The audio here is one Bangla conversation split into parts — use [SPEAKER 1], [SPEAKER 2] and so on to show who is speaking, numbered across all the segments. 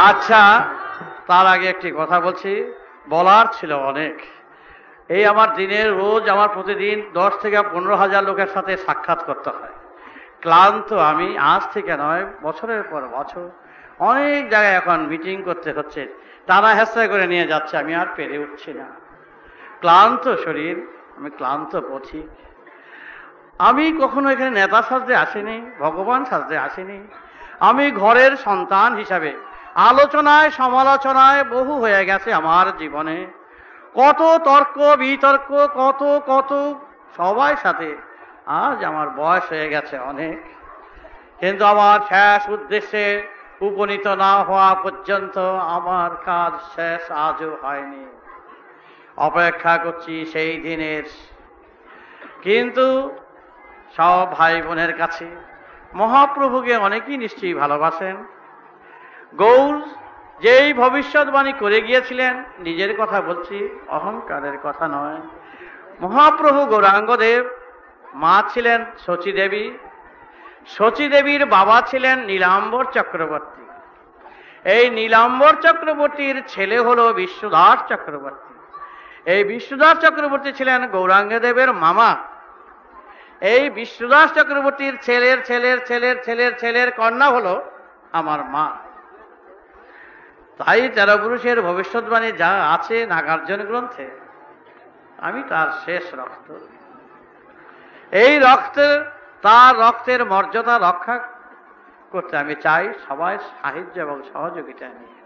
[SPEAKER 1] আচ্ছা, তার আগে একটি কথা বলছি, বলার ছিল অনেক। এই আমার দিনের রোজ আমার প্রতিদিন 10 থেকে 15,000 লোকের সাথে সাক্ষাৎ করতে হয়। ক্লান্ত আমি, আজ থেকে নয়, বছরের পর বছর অনেক জায়গায় এখন মিটিং করতে হচ্ছে, টানা হেঁচড়া করে নিয়ে যাচ্ছে, আমি আর পেরে উঠছি না। ক্লান্ত শরীর, আমি ক্লান্ত পথিক। আমি কখনো এখানে নেতা সাজতে আসিনি, ভগবান সাজতে আসিনি। আমি ঘরের সন্তান হিসাবে আলোচনায় সমালোচনায় বহু হয়ে গেছে আমার জীবনে। কত তর্ক বিতর্ক, কত কত সবাই সাথে। আজ আমার বয়স হয়ে গেছে অনেক, কিন্তু আমার শেষ উদ্দেশ্যে উপনীত না হওয়া পর্যন্ত আমার কাজ শেষ আজও হয়নি। অপেক্ষা করছি সেই দিনের। কিন্তু সব ভাই বোনের কাছে মহাপ্রভুকে অনেকেই নিশ্চয়ই ভালোবাসেন। গৌর যেই ভবিষ্যৎবাণী করে গিয়েছিলেন, নিজের কথা বলছি, অহংকারের কথা নয়। মহাপ্রভু গৌরাঙ্গদেব মা ছিলেন শচী দেবী, শচী দেবীর বাবা ছিলেন নীলাম্বর চক্রবর্তী। এই নীলাম্বর চক্রবর্তীর ছেলে হলো বিষ্ণুদাস চক্রবর্তী। এই বিষ্ণুদাস চক্রবর্তী ছিলেন গৌরাঙ্গদেবের মামা। এই বিষ্ণুদাস চক্রবর্তীর ছেলের ছেলের ছেলের ছেলের ছেলের কন্যা হলো আমার মা। তাই 13 পুরুষের ভবিষ্যৎবাণী যা আছে নাগার্জুন গ্রন্থে, আমি তার শেষ রক্ত। এই তার রক্তের মর্যাদা রক্ষা করতে আমি চাই সবাই সাহায্য এবং সহযোগিতা নিয়ে।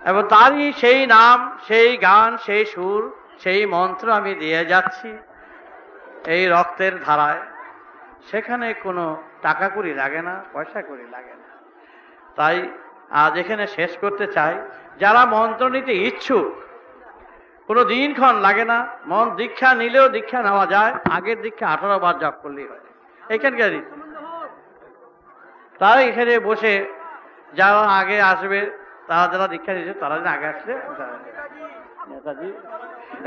[SPEAKER 1] এবং তারই সেই নাম, সেই গান, সেই সুর, সেই মন্ত্র আমি দিয়ে যাচ্ছি এই রক্তের ধারায়। সেখানে কোনো টাকা কড়ি লাগে না, পয়সা কড়ি লাগে না। তাই আজ এখানে শেষ করতে চাই, যারা মন্ত্র নিতে ইচ্ছুক, কোনো দিনক্ষণ লাগে না। দীক্ষা নিলেও দীক্ষা নেওয়া যায়, আগের দীক্ষা 18 বার জপ করলেই হয় এখানকার। তারা এখানে বসে যারা আগে আসবে, তারা যারা দীক্ষা নিচ্ছে তারা যেন আগে আসলে। নেতাজি,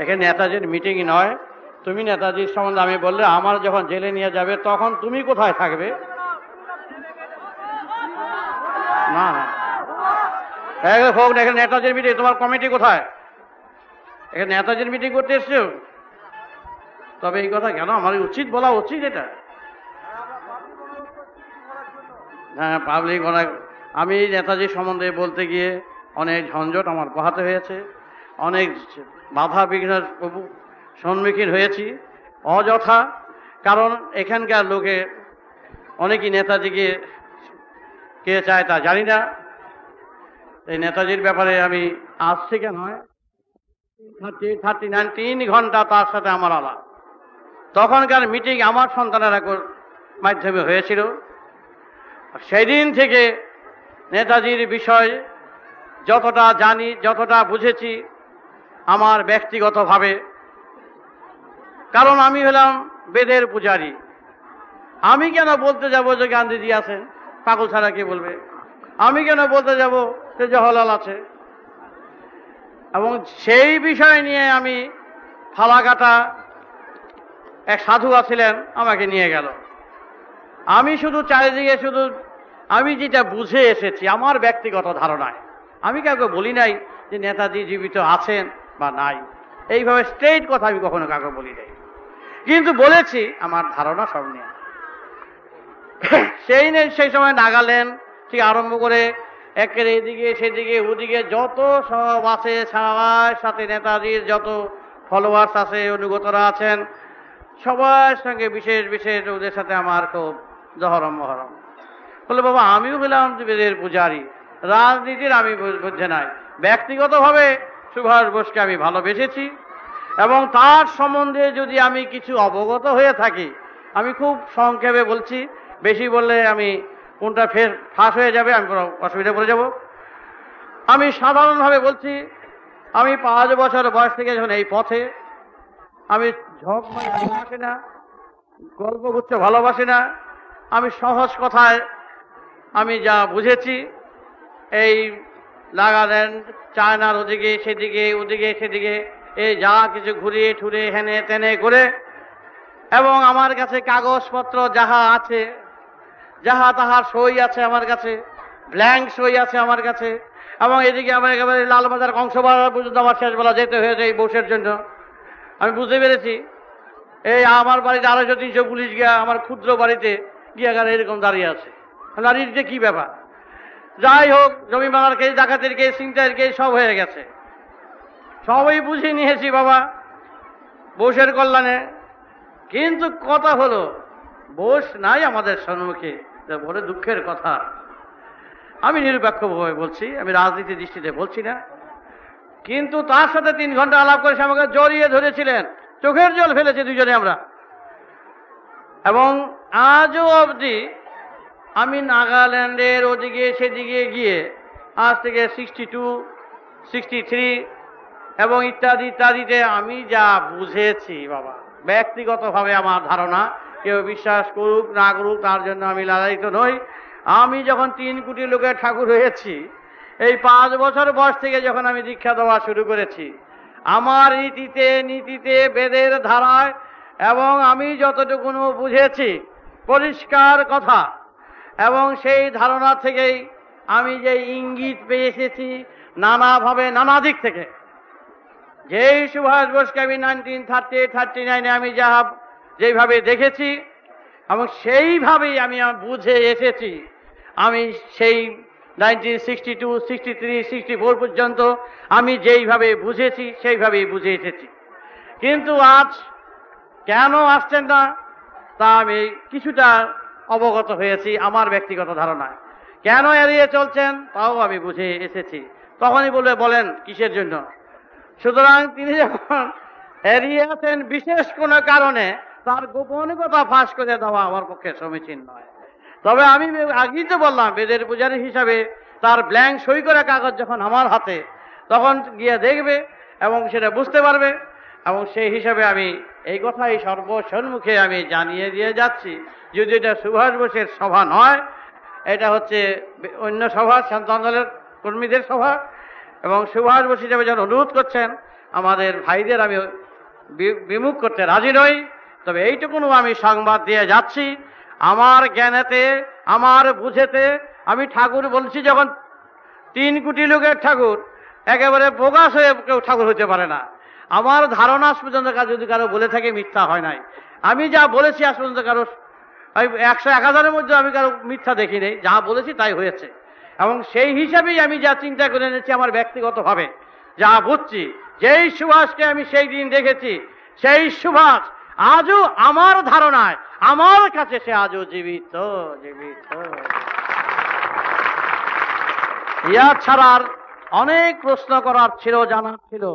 [SPEAKER 1] এখানে নেতাজির মিটিং নয়। তুমি নেতাজির সম্বন্ধে আমি বললে, আমার যখন জেলে নিয়ে যাবে তখন তুমি কোথায় থাকবে? না না, হোক না, এখানে নেতাজির মিটিং, তোমার কমিটি কোথায়? এখানে নেতাজির মিটিং করতে এসছো। তবে এই কথা কেন আমার উচিত বলা উচিত এটা। হ্যাঁ, পাবলিক অনেক। আমি নেতাজির সম্বন্ধে বলতে গিয়ে অনেক ঝঞ্ঝট আমার পোহাতে হয়েছে, অনেক বাধা বিঘ্নের সম্মুখীন হয়েছি অযথা। কারণ এখানকার লোকে অনেকেই নেতাজিকে কে চায় তা জানি না। এই নেতাজির ব্যাপারে আমি আজ থেকে নয়, 39 3 ঘন্টা তার সাথে আমার আলাপ। তখনকার মিটিং আমার সন্তানেরা মাধ্যমে হয়েছিল। সেদিন থেকে নেতাজির বিষয় যতটা জানি, যতটা বুঝেছি আমার ব্যক্তিগতভাবে, কারণ আমি হলাম বেদের পূজারী। আমি কেন বলতে যাব যে গান্ধীজি আছেন? পাগল ছাড়া কে বলবে? আমি কেন বলতে যাব যে জওহরলাল আছে? এবং সেই বিষয় নিয়ে আমি ফালাকাটা এক সাধু আছিলেন, আমাকে নিয়ে গেল। আমি শুধু চারিদিকে শুধু আমি যেটা বুঝে এসেছি আমার ব্যক্তিগত ধারণায়, আমি কাউকে বলি নাই যে নেতাজি জীবিত আছেন বা নাই। এইভাবে স্ট্রেট কথা আমি কখনো কাউকে বলি নাই, কিন্তু বলেছি আমার ধারণা সব নিয়ে। সেই সময় নাগাল্যান্ড থেকে আরম্ভ করে একের এদিকে সেদিকে ওদিকে যত সব আছে, সবার সাথে নেতাজির যত ফলোয়ার্স আছে, অনুগতরা আছেন, সবার সঙ্গে বিশেষ বিশেষ ওদের সাথে আমার খুব জহরম মহরম। বলে বাবা, আমিও হলাম বেদের পূজারী, রাজনীতির আমি বুঝে নাই। ব্যক্তিগতভাবে সুভাষ বোসকে আমি ভালোবেসেছি এবং তার সম্বন্ধে যদি আমি কিছু অবগত হয়ে থাকি, আমি খুব সংক্ষেপে বলছি, বেশি বললে আমি কোনটা ফের ফাঁস হয়ে যাবে, আমি কোনো অসুবিধা পড়ে যাব। আমি সাধারণভাবে বলছি, আমি 5 বছর বয়স থেকে যখন এই পথে, আমি ঝক ভালোবাসি না, গল্প করতে ভালোবাসি না। আমি সহজ কথায় আমি যা বুঝেছি, এই নাগাল্যান্ড, চায়নার ওদিকে সেদিকে, ওদিকে সেদিকে, এই যা কিছু ঘুরিয়ে ঠুরে হেনে তেনে করে এবং আমার কাছে কাগজপত্র যাহা আছে, যাহা তাহার সই আছে আমার কাছে, ব্ল্যাঙ্ক সই আছে আমার কাছে। এবং এদিকে আমার একেবারে লালবাজার কংসবাজার পর্যন্ত আমার শেষবেলা যেতে হয়েছে এই বসের জন্য। আমি বুঝতে পেরেছি এই আমার বাড়িতে 250-300 পুলিশ গিয়া আমার ক্ষুদ্র বাড়িতে গিয়া এরকম দাঁড়িয়ে আছে। দাঁড়িয়ে যে কি ব্যাপার? যাই হোক, জমি মারার কেস, ডাকাতের কেস, ছিনতাইয়ের কেস সব হয়ে গেছে। সবই বুঝে নিয়েছি বাবা বোসের কল্যাণে। কিন্তু কথা হলো বোস নাই আমাদের সম্মুখে, বড় দুঃখের কথা। আমি নিরপেক্ষভাবে বলছি, আমি রাজনীতির দৃষ্টিতে বলছি না। কিন্তু তার সাথে 3 ঘন্টা আলাপ করে সে আমাকে জড়িয়ে ধরেছিলেন, চোখের জল ফেলেছে দুজনে আমরা। এবং আজও অবধি আমি নাগাল্যান্ডের ওদিকে সেদিকে গিয়ে আজ থেকে 62, 63 এবং ইত্যাদি ইত্যাদিতে আমি যা বুঝেছি বাবা, ব্যক্তিগতভাবে আমার ধারণা, কেউ বিশ্বাস করুক না করুক তার জন্য আমি লালায়িত নই। আমি যখন 3 কোটি লোকের ঠাকুর হয়েছি, এই 5 বছর বয়স থেকে যখন আমি দীক্ষা দেওয়া শুরু করেছি, আমার নীতিতে বেদের ধারায় এবং আমি যতটুকু বুঝেছি পরিষ্কার কথা, এবং সেই ধারণা থেকেই আমি যে ইঙ্গিত পেয়ে এসেছি নানাভাবে নানা দিক থেকে, যেই সুভাষ বোসকে আমি 1938-39 আমি যেইভাবে দেখেছি এবং সেইভাবেই আমি বুঝে এসেছি, আমি সেই 1962, 63, 64 পর্যন্ত আমি যেইভাবে বুঝেছি সেইভাবেই বুঝে এসেছি। কিন্তু আজ কেন আসছেন না তা আমি কিছুটা অবগত হয়েছি আমার ব্যক্তিগত ধারণায়। কেন এড়িয়ে চলছেন তাও আমি বুঝে এসেছি। তখনই বলেন কিসের জন্য। সুতরাং তিনি যখন এড়িয়ে আছেন বিশেষ কোনো কারণে, তার গোপন কথা ফাঁস করে দেওয়া আমার পক্ষে সমীচীন নয়। তবে আমি আগেই তো বললাম, বেদের পূজারী হিসাবে তার ব্ল্যাঙ্ক সই করা কাগজ যখন আমার হাতে, তখন গিয়ে দেখবে এবং সেটা বুঝতে পারবে। এবং সেই হিসাবে আমি এই কথাই সর্বসম্মুখে আমি জানিয়ে দিয়ে যাচ্ছি, যদি এটা সুভাষ বোসের সভা নয়, এটা হচ্ছে অন্য সভা, শান্ত আন্দোলনের কর্মীদের সভা। এবং সুভাষ বোস হিসাবে যখন অনুরোধ করছেন আমাদের ভাইদের, আমি বিমুখ করতে রাজি নই। তবে এইটুকুনও আমি সংবাদ দিয়ে যাচ্ছি, আমার জ্ঞানেতে, আমার বুঝেতে আমি ঠাকুর বলছি যখন 3 কোটি লোকের ঠাকুর, একেবারে বোগাস হয়ে কেউ ঠাকুর হতে পারে না। আমার ধারণা আজ পর্যন্ত যদি কারো বলে থাকে মিথ্যা হয় নাই। আমি যা বলেছি আজ পর্যন্ত কারো 100-1000-এর মধ্যে আমি কারো মিথ্যা দেখি নেই, যা বলেছি তাই হয়েছে। এবং সেই হিসাবেই আমি যা চিন্তা করে এনেছি আমার ব্যক্তিগতভাবে যা বুঝছি, যেই সুভাষকে আমি সেই দিন দেখেছি, সেই সুভাষ আজও আমার ধারণায়, আমার কাছে সে আজও জীবিত। ইয়া ছাড়ার অনেক প্রশ্ন করার ছিল, জানার ছিল।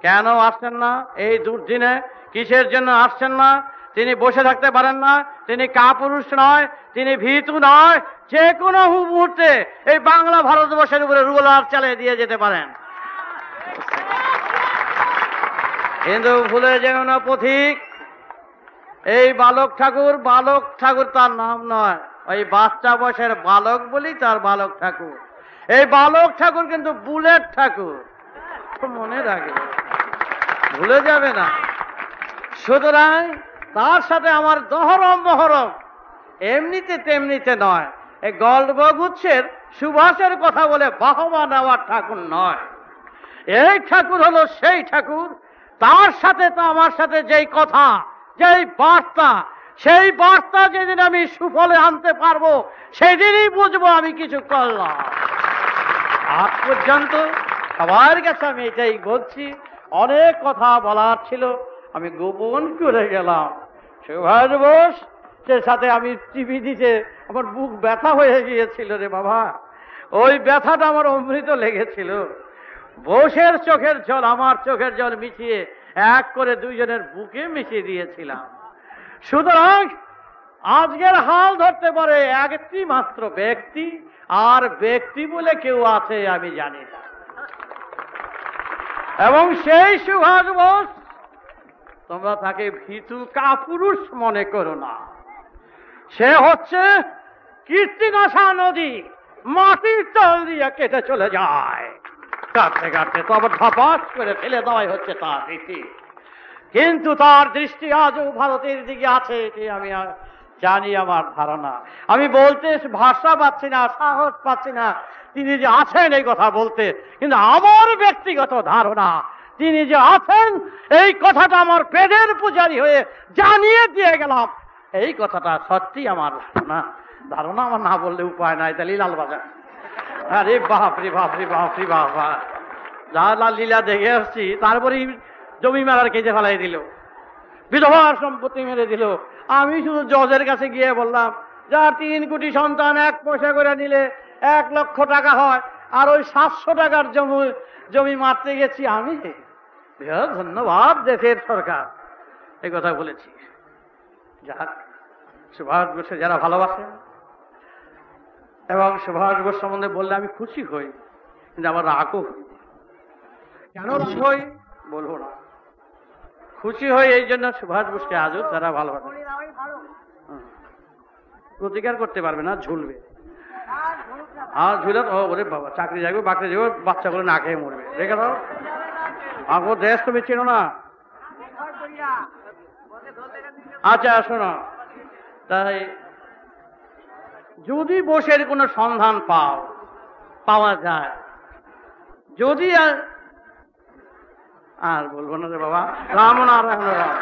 [SPEAKER 1] কেন আসছেন না এই দুর্দিনে? কিসের জন্য আসছেন না? তিনি বসে থাকতে পারেন না, তিনি কাপুরুষ নয়, তিনি ভীতু নয়। যে কোনো মুহূর্তে এই বাংলা ভারতবর্ষের উপরে রুলার চালিয়ে দিয়ে যেতে পারেন। কিন্তু ভুলে যেও না পথিক, এই বালক ঠাকুর তার নাম নয়, ওই বাচ্চা বয়সের বালক বলি তার বালক ঠাকুর। এই বালক ঠাকুর কিন্তু বুলেট ঠাকুর, মনে রাখবে, ভুলে যাবে না। সুতরাং তার সাথে আমার দহরম মহরম এমনিতে তেমনিতে নয়। এই গল্পগুচ্ছের সুভাষের কথা বলে বাহবা নেওয়ার ঠাকুর নয়। এই ঠাকুর হলো সেই ঠাকুর, তার সাথে তো আমার সাথে যেই কথা, যেই বার্তা, সেই বার্তা যেদিন আমি সুফলে আনতে পারবো সেদিনই বুঝবো আমি কিছু করলাম। আজ পর্যন্ত সবার কাছে আমি এটাই বলছি, অনেক কথা বলার ছিল, আমি গোপন করে গেলাম। সুভাষ বোস সে সাথে আমি টিভি দিতে আমার বুক ব্যথা হয়ে গিয়েছিল রে বাবা। ওই ব্যথাটা আমার অমৃত লেগেছিল। বোসের চোখের জল আমার চোখের জল মিশিয়ে এক করে দুইজনের বুকে মিশিয়ে দিয়েছিলাম। সুতরাং আজকের হাল ধরতে পারে একটি মাত্র ব্যক্তি, আর ব্যক্তি বলে কেউ আছে আমি জানি না। এবং সেই সুভাষ বোস, তোমরা তাকে ভীতু কাপুরুষ মনে করো না। সে হচ্ছে কীর্তিনাশা নদী, মাটির তল দিয়ে কেটে চলে যায়, কাটতে কাটতে তো আবার ধপাস করে ফেলে দেওয়াই হচ্ছে তার রীতি। কিন্তু তার দৃষ্টি আজও ভারতের দিকে আছে, এটি আমি জানি, আমার ধারণা। আমি বলতে ভাষা পাচ্ছি না, সাহস পাচ্ছি না তিনি যে আছেন এই কথা বলতে, কিন্তু আমার ব্যক্তিগত ধারণা তিনি যে আছেন এই কথাটা আমার পেটের পূজারী হয়ে জানিয়ে দিয়ে গেলাম। এই কথাটা সত্যি আমার ধারণা আমার না বললে উপায় নাই। তাহলে লালবাজার, আরে বাপরে বাপরে বাপরে বাবা, যা লাল লীলা দেখে আসছি। তারপরে জমি মেলার কেটে ফেলাই দিল, বিধবার সম্পত্তি মেরে দিল। আমি শুধু জজের কাছে গিয়ে বললাম, যার 3 কোটি সন্তান 1 পয়সা করে নিলে 1 লক্ষ টাকা হয়, আর ওই 700 টাকার জমি মারতে গেছি আমি। ধন্যবাদ দেশের সরকার, এই কথা বলেছি। যাক, সুভাষ বোসকে যারা ভালোবাসেন এবং সুভাষ বোস সম্বন্ধে বললে আমি খুশি হই, কিন্তু আমার রাগও হই। কেন রাগ হই বলবো না, খুশি হই এই জন্য সুভাষ বোসকে আজও তারা ভালোবাসে। প্রতিকার করতে পারবে না, ঝুলবে। আর ঝুলে ওরে বাবা, চাকরি যাবে, বাকরি যাবে, বাচ্চাগুলো না খেয়ে মরবে। দেখে দাও, আমার দেশ তুমি চেনো না। আচ্ছা শোনো, তাই যদি বোসের কোনো সন্ধান পাওয়া যায়, যদি আর বলবো না রে বাবা, রাম নারায়ণ রাম।